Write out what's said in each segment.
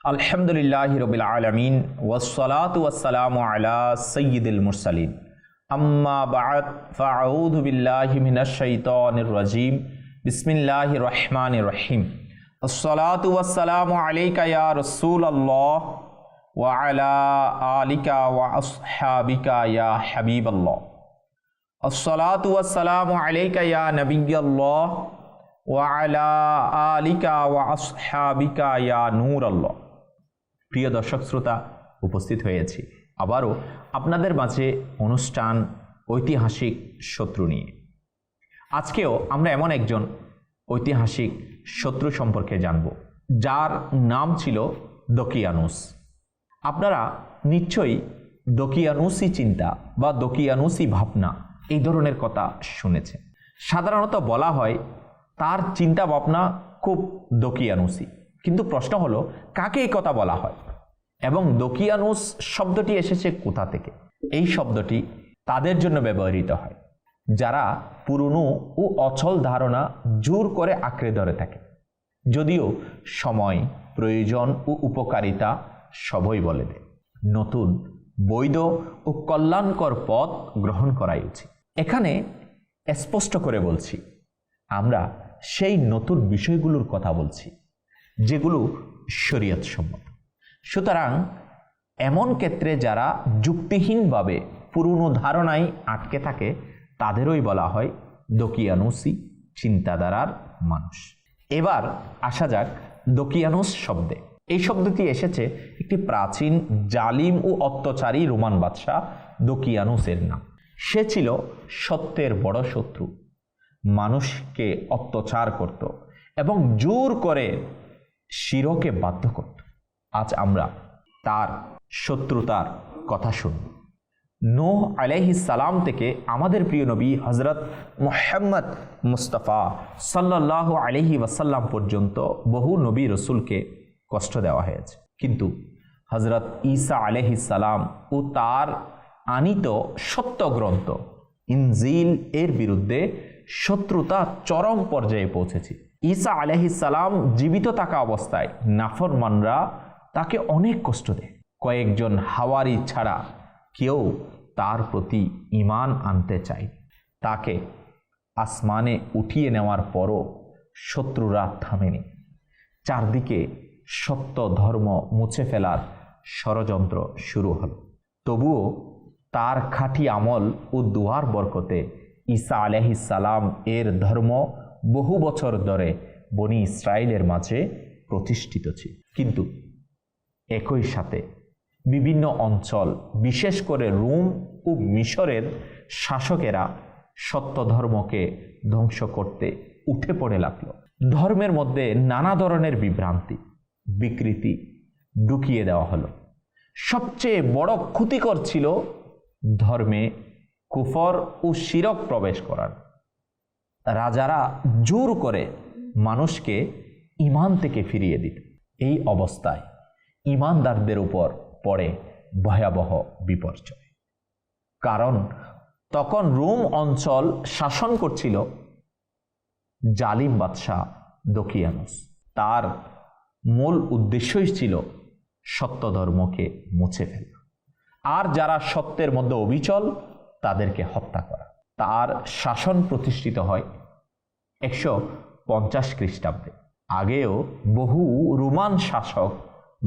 আলহামদুলিল্লাহি রাব্বিল আলামিন ওয়াসসালাতু ওয়াসসালামু আলা সাইয়্যিদিল মুরসালিন আম্মা বা'দ ফাআউযু বিল্লাহি মিনাশ শাইতানির রাজীম বিসমিল্লাহির রহমানির রহিম আসসালাতু ওয়াসসালামু আলাইকা ইয়া রাসূলুল্লাহ ওয়া আলা আলিকা ওয়া আসহাবিকা ইয়া হাবিবাল্লাহ আসসালাতু ওয়াসসালামু আলাইকা ইয়া নবিয়্যাল্লাহ ওয়া আলা আলিকা ওয়া আসহাবিকা ইয়া নূরাল্লাহ। প্রিয় দর্শক শ্রোতা, উপস্থিত হয়েছি আবারও আপনাদের মাঝে অনুষ্ঠান ঐতিহাসিক শত্রু নিয়ে। আজকেও আমরা এমন একজন ঐতিহাসিক শত্রু সম্পর্কে জানব যার নাম ছিল দকিয়ানুস। আপনারা নিশ্চয়ই দকিয়ানুসি চিন্তা বা দকিয়ানুসি ভাবনা এই ধরনের কথা শুনেছেন। সাধারণত বলা হয় তার চিন্তা ভাবনা খুব দকিয়ানুসি, কিন্তু প্রশ্ন হলো কাকে এই কথা বলা হয় এবং দকিয়ানুস শব্দটি এসেছে কোথা থেকে? এই শব্দটি তাদের জন্য ব্যবহৃত হয় যারা পুরনো ও অচল ধারণা জোর করে আঁকড়ে ধরে থাকে, যদিও সময়, প্রয়োজন ও উপকারিতা সবই বলে দেয় নতুন, বৈধ ও কল্যাণকর পথ গ্রহণ করাই উচিত। এখানে স্পষ্ট করে বলছি, আমরা সেই নতুন বিষয়গুলোর কথা বলছি যেগুলো শরীয়ত সম্মত। সুতরাং এমন ক্ষেত্রে যারা যুক্তিহীনভাবে পুরনো ধারণায় আটকে থাকে তাদেরই বলা হয় দকিয়ানুসি চিন্তাধারার মানুষ। এবার আসা যাক দকিয়ানুস শব্দে। এই শব্দটি এসেছে একটি প্রাচীন জালিম ও অত্যাচারী রোমান বাদশাহ দকিয়ানুসের নাম। সে ছিল সত্যের বড় শত্রু, মানুষকে অত্যাচার করত এবং জোর করে শিরকে বাধ্য করত। আজ আমরা তার শত্রুতার কথা শুনব। নূহ আলাইহিস সালাম থেকে আমাদের প্রিয় নবী হযরত মুহাম্মদ মুস্তাফা সাল্লাল্লাহু আলাইহি ওয়াসাল্লাম পর্যন্ত বহু নবী রসুলকে কষ্ট দেওয়া হয়েছে, কিন্তু হযরত ঈসা আলাইহিস সালাম ও তার আনিত সত্য গ্রন্থ ইনজিল এর বিরুদ্ধে শত্রুতা চরম পর্যায়ে পৌঁছেছে। ঈসা আলাইহিস সালাম জীবিত থাকা অবস্থায় নাফরমানরা তাকে অনেক কষ্ট দেয়। কয়েকজন হাওয়ারি ছাড়া কেউ তার প্রতি ঈমান আনতে চায়। তাকে আসমানে উঠিয়ে নেওয়ার পরও শত্রুরা থামেনি। চারদিকে সত্য ধর্ম মুছে ফেলার ষড়যন্ত্র শুরু হল। তবুও তার খাঁটি আমল ও দুয়ার বরকতে ঈসা আলাইহিস সালাম এর ধর্ম বহু বছর ধরে বনি ইসরায়েলের মাঝে প্রতিষ্ঠিত ছিল। কিন্তু একই সাথে বিভিন্ন অঞ্চল, বিশেষ করে রোম ও মিশরের শাসকেরা সত্য ধর্মকে ধ্বংস করতে উঠে পড়ে লাগল। ধর্মের মধ্যে নানা ধরনের বিভ্রান্তি, বিকৃতি ঢুকিয়ে দেওয়া হলো। সবচেয়ে বড় ক্ষতিকর ছিল ধর্মে কুফর ও শিরক প্রবেশ করার। রাজারা জোর করে মানুষকে ঈমান থেকে ফিরিয়ে দিত। এই অবস্থায় ঈমানদারদের উপর পড়ে ভয়াবহ বিপর্যয়। কারণ তখন রোম অঞ্চল শাসন করছিল জালিম বাদশাহ দকিয়ানুস। তার মূল উদ্দেশ্যই ছিল সত্য ধর্মকে মুছে ফেলা, আর যারা সত্যের মধ্যে অবিচল তাদেরকে হত্যা করা। তার শাসন প্রতিষ্ঠিত হয় 150 খ্রিস্টাব্দে। আগেও বহু রোমান শাসক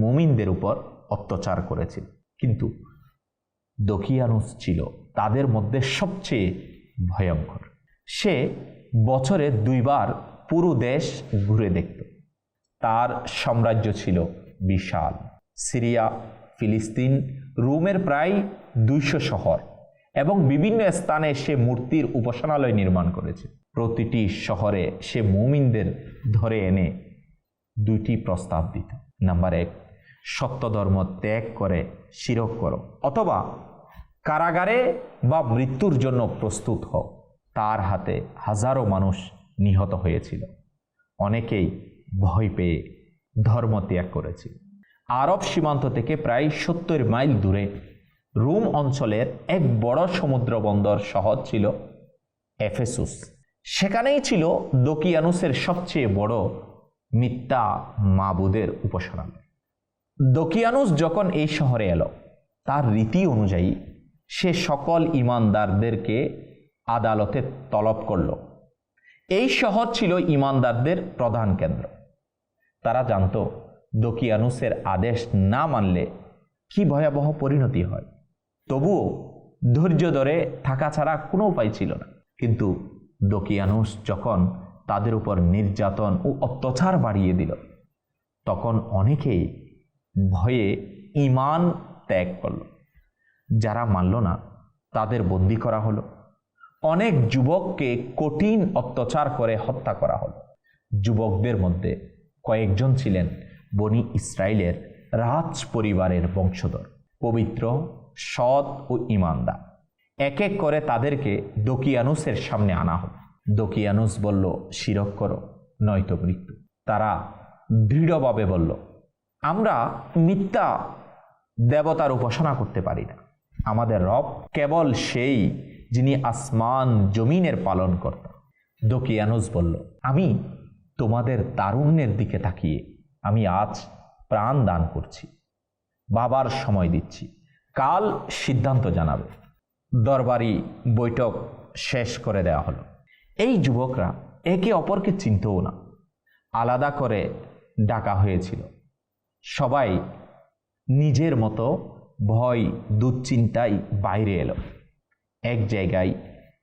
মুমিনদের উপর অত্যাচার করেছিল, কিন্তু দকিয়ানুস ছিল তাদের মধ্যে সবচেয়ে ভয়ঙ্কর। সে বছরে 2 বার পুরো দেশ ঘুরে দেখত। তার সাম্রাজ্য ছিল বিশাল। সিরিয়া, ফিলিস্তিন, রোমের প্রায় 200 শহর এবং বিভিন্ন স্থানে সে মূর্তির উপাসনালয় নির্মাণ করেছে। প্রতিটি শহরে সে মুমিনদের ধরে এনে 2টি প্রস্তাব দিত। নাম্বার 1, সত্য ধর্ম ত্যাগ করে শিরক করো, অথবা কারাগারে বা মৃত্যুর জন্য প্রস্তুত হও। তার হাতে হাজারো মানুষ নিহত হয়েছিল। অনেকেই ভয় পেয়ে ধর্ম ত্যাগ করেছিল। আরব সীমান্ত থেকে প্রায় 70 মাইল দূরে রোম অঞ্চলের এক বড় সমুদ্র বন্দর শহর ছিল এফেসুস। সেখানেই ছিল দকিয়ানুসের সবচেয়ে বড় মিথ্যা মাবুদের উপাসনালয়। দকিয়ানুস যখন এই শহরে এলো, তার রীতি অনুযায়ী সে সকল ঈমানদারদেরকে আদালতে তলব করল। এই শহর ছিল ঈমানদারদের প্রধান কেন্দ্র। তারা জানত দকিয়ানুসের আদেশ না মানলে কি ভয়াবহ পরিণতি হয়। তবুও ধৈর্য ধরে থাকা ছাড়া কোনো উপায় ছিল না। কিন্তু দকিয়ানুস যখন তাদের উপর নির্যাতন ও অত্যাচার বাড়িয়ে দিল, তখন অনেকেই ভয়ে ঈমান ত্যাগ করল। যারা মানল না তাদের বন্দী করা হলো। অনেক যুবককে কঠিন অত্যাচার করে হত্যা করা হলো। যুবকদের মধ্যে কয়েকজন ছিলেন বনি ইসরায়েলের রাজ পরিবারের বংশধর, পবিত্র, সৎ ও ঈমানদার। এক এক করে তাদেরকে দকিয়ানুসের সামনে আনা হলো। দকিয়ানুস বলল, শিরক করো নয়তো মৃত্যু। তারা দৃঢ়ভাবে বলল, আমরা মিথ্যা দেবতার উপাসনা করতে পারি না। আমাদের রব কেবল সেই যিনি আসমান জমিনের পালনকর্তা। দকিয়ানুস বলল, আমি তোমাদের তারুণ্যের দিকে তাকিয়ে আমি আজ প্রাণ দান করছি, বাবার সময় দিচ্ছি, কাল সিদ্ধান্ত জানাবে। দরবারি বৈঠক শেষ করে দেওয়া হলো। এই যুবকরা একে অপরকে চিনতও না, আলাদা করে ডাকা হয়েছিল। সবাই নিজের মতো ভয় দুশ্চিন্তায় বাইরে এলো। এক জায়গায়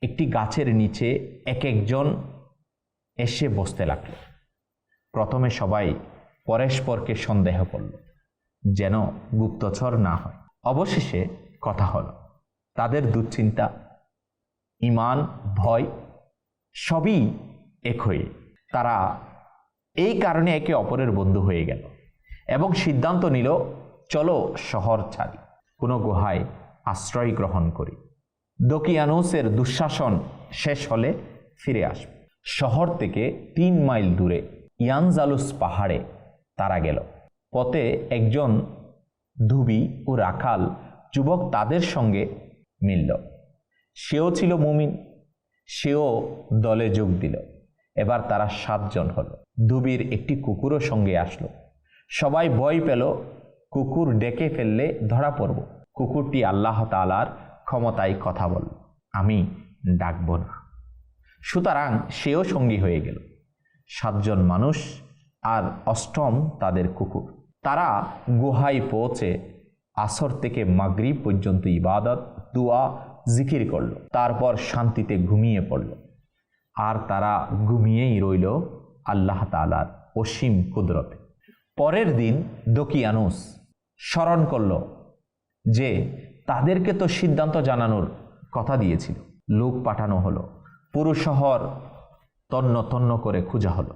একটি গাছের নিচে এক একজন এসে বসতে লাগলো। প্রথমে সবাই পরস্পরকে সন্দেহ করল, যেন গুপ্তচর না হয়। অবশেষে কথা হলো। তাদের দুশ্চিন্তা, ঈমান, ভয় সবই এক হয়ে তারা এই কারণে একে অপরের বন্ধু হয়ে গেল এবং সিদ্ধান্ত নিল, চলো শহর ছাড়ি, কোনো গুহায় আশ্রয় গ্রহণ করি। দকিয়ানুসের দুঃশাসন শেষ হলে ফিরে আসবে। শহর থেকে 3 মাইল দূরে ইয়ানজালুস পাহাড়ে তারা গেল। পথে একজন ধুবি ও রাখাল যুবক তাদের সঙ্গে মিলল। সেও ছিল মুমিন, সেও দলে যোগ দিল। এবার তারা 7 জন হলো। ধুবির একটি কুকুরও সঙ্গে আসলো। সবাই ভয় পেল, কুকুর ডেকে ফেললে ধরা পড়ব। কুকুরটি আল্লাহ তাআলার ক্ষমতায় কথা বলল, আমি ডাকব না। সুতরাং সেও সঙ্গী হয়ে গেল। 7 জন মানুষ আর 8ম তাদের কুকুর। তারা গুহায় পৌঁছে আসর থেকে মাগরিব পর্যন্ত ইবাদত, দুয়া, জিকির করল। তারপর শান্তিতে ঘুমিয়ে পড়ল। আর তারা ঘুমিয়েই রইল আল্লাহ তাআলার অসীম কুদরতে। পরের দিন দকিয়ানুস স্মরণ করল যে তাদেরকে তো সিদ্ধান্ত জানানোর কথা দিয়েছিল। লোক পাঠানো হলো। পুরো শহর তন্ন তন্ন করে খোঁজা হলো,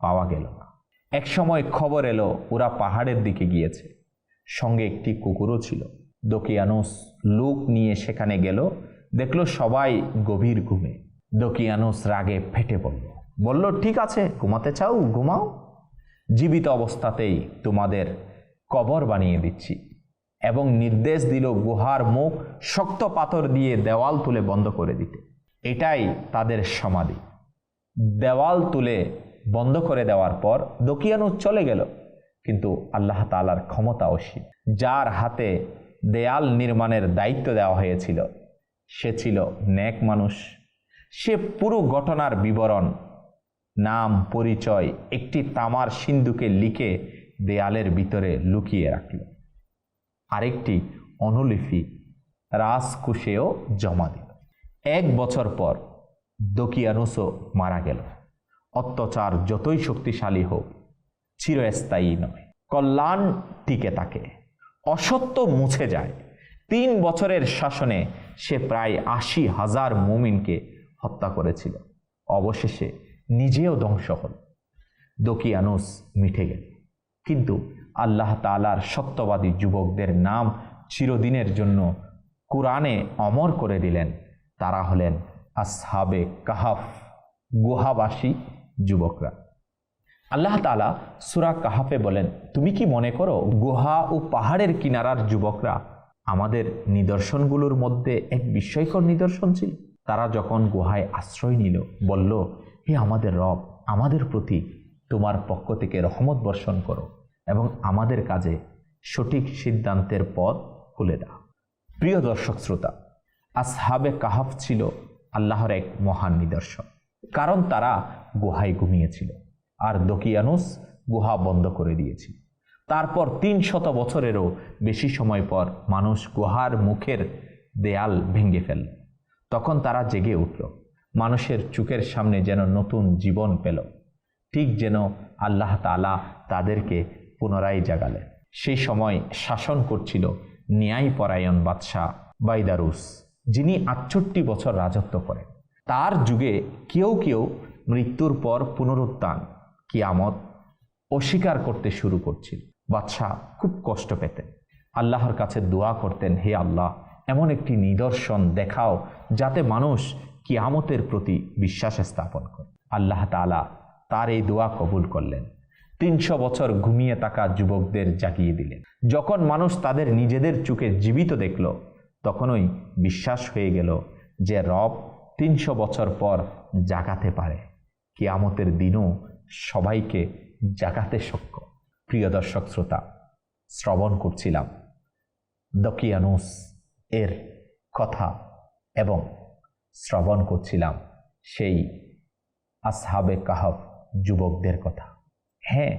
পাওয়া গেল না। এক সময় খবর এলো ওরা পাহাড়ের দিকে গিয়েছে, সঙ্গে একটি কুকুরও ছিল। দকিয়ানুস লোক নিয়ে সেখানে গেল, দেখলো সবাই গভীর ঘুমে। দকিয়ানুস রাগে ফেটে পড়ল, বলল, ঠিক আছে, ঘুমাতে চাও ঘুমাও, জীবিত অবস্থাতেই তোমাদের কবর বানিয়ে দিচ্ছি। এবং নির্দেশ দিল গুহার মুখ শক্ত পাথর দিয়ে দেওয়াল তুলে বন্ধ করে দিতে। এটাই তাদের সমাধি। দেওয়াল তুলে বন্ধ করে দেওয়ার পর দকিয়ানুস চলে গেল। কিন্তু আল্লাহ তাআলার ক্ষমতা অসীম। যার হাতে দেয়াল নির্মাণের দায়িত্ব দেওয়া হয়েছিল সে ছিল নেক মানুষ। সে পুরো ঘটনার বিবরণ, নাম, পরিচয় একটি তামার সিন্ধুকে লিখে দেয়ালের ভিতরে লুকিয়ে রাখল। আরেকটি অনুলিপি রাজকুশেও জমা দিল। 1 বছর পর দকিয়ানুসও মারা গেল। অত্যাচার যতই শক্তিশালী হোক চিরস্থায়ী নয়, কল্যাণ টিকে থাকে, অসত্য মুছে যায়। 3 বছরের শাসনে সে প্রায় 80,000 মুমিনকে হত্যা করেছিল। অবশেষে নিজেও ধ্বংস হল। দকিয়ানুস মিটে গেল। কিন্তু আল্লাহ তাআলার সত্যবাদী যুবকদের নাম চিরদিনের জন্য কুরআনে অমর করে দিলেন। তারা হলেন আসহাবে কাহাফ, গুহাবাসী যুবকরা। আল্লাহ তাআলা সূরা কাহাফে বলেন, তুমি কি মনে করো গুহা ও পাহাড়ের কিনারার যুবকরা আমাদের নিদর্শনগুলোর মধ্যে এক বিস্ময়কর নিদর্শন ছিল? তারা যখন গুহায় আশ্রয় নিল, বলল, হে আমাদের রব, আমাদের প্রতি তোমার পক্ষ থেকে রহমত বর্ষণ করো এবং আমাদের কাজে সঠিক সিদ্ধান্তের পথ খুলে দাও। প্রিয় দর্শক শ্রোতা, আসহাবে কাহাফ ছিল আল্লাহর এক মহান নিদর্শন, কারণ তারা গুহায় ঘুমিয়েছিল আর দকিয়ানুস গুহা বন্ধ করে দিয়েছিল। তারপর 300 বছরেরও বেশি সময় পর মানুষ গুহার মুখের দেয়াল ভেঙে ফেলল। তখন তারা জেগে উঠল, মানুষের চোখের সামনে যেন নতুন জীবন পেল, ঠিক যেন আল্লাহ তাআলা তাদেরকে পুনরায় জাগালেন। সেই সময় শাসন করছিল ন্যায়পরায়ণ বাদশাহ বাইদারুস, যিনি 68 বছর রাজত্ব করেন। তার যুগে কেউ কেউ মৃত্যুর পর পুনরুত্থান কিয়ামত অস্বীকার করতে শুরু করছিল। বাদশাহ খুব কষ্ট পেতেন, আল্লাহর কাছে দোয়া করতেন, হে আল্লাহ, এমন একটি নিদর্শন দেখাও যাতে মানুষ কিয়ামতের প্রতি বিশ্বাস স্থাপন করে। আল্লাহ তাআলা তার এই দোয়া কবুল করলেন। 300 বছর ঘুমিয়ে থাকা যুবকদের জাগিয়ে দিলেন। যখন মানুষ তাদের নিজেদের চোখে জীবিত দেখল, তখনই বিশ্বাস হয়ে গেল যে রব 300 বছর পর জাগাতে পারে, কিয়ামতের দিনও সবাইকে জাগাতে সক্ষম। প্রিয় দর্শক শ্রোতা, শ্রবণ করছিলাম দকিয়ানুস এর কথা এবং শ্রবণ করছিলাম সেই আসহাবে কাহাফ যুবকদের কথা। হ্যাঁ,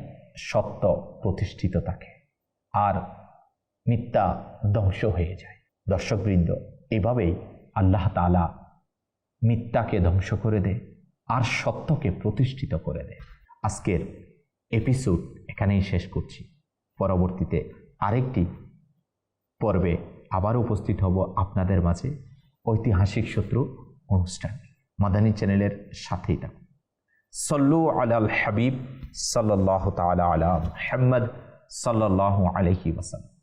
সত্য প্রতিষ্ঠিত থাকে আর মিথ্যা ধ্বংস হয়ে যায়। দর্শকবৃন্দ, এভাবেই আল্লাহ তাআলা মিথ্যাকে ধ্বংস করে দেয় আর সত্যকে প্রতিষ্ঠিত করে দেয়। আজকের এপিসোড এখানেই শেষ করছি। পরবর্তীতে আরেকটি পর্বে আবার উপস্থিত হব আপনাদের মাঝে ঐতিহাসিক শত্রু অনুষ্ঠান। মাদানী চ্যানেলের সাথেই থাকুন। সল্লু আলাল হাবিব সাল্লাল্লাহু তাআলা আলা মুহাম্মদ সাল্লাল্লাহু আলাইহি ওয়াসাল্লাম।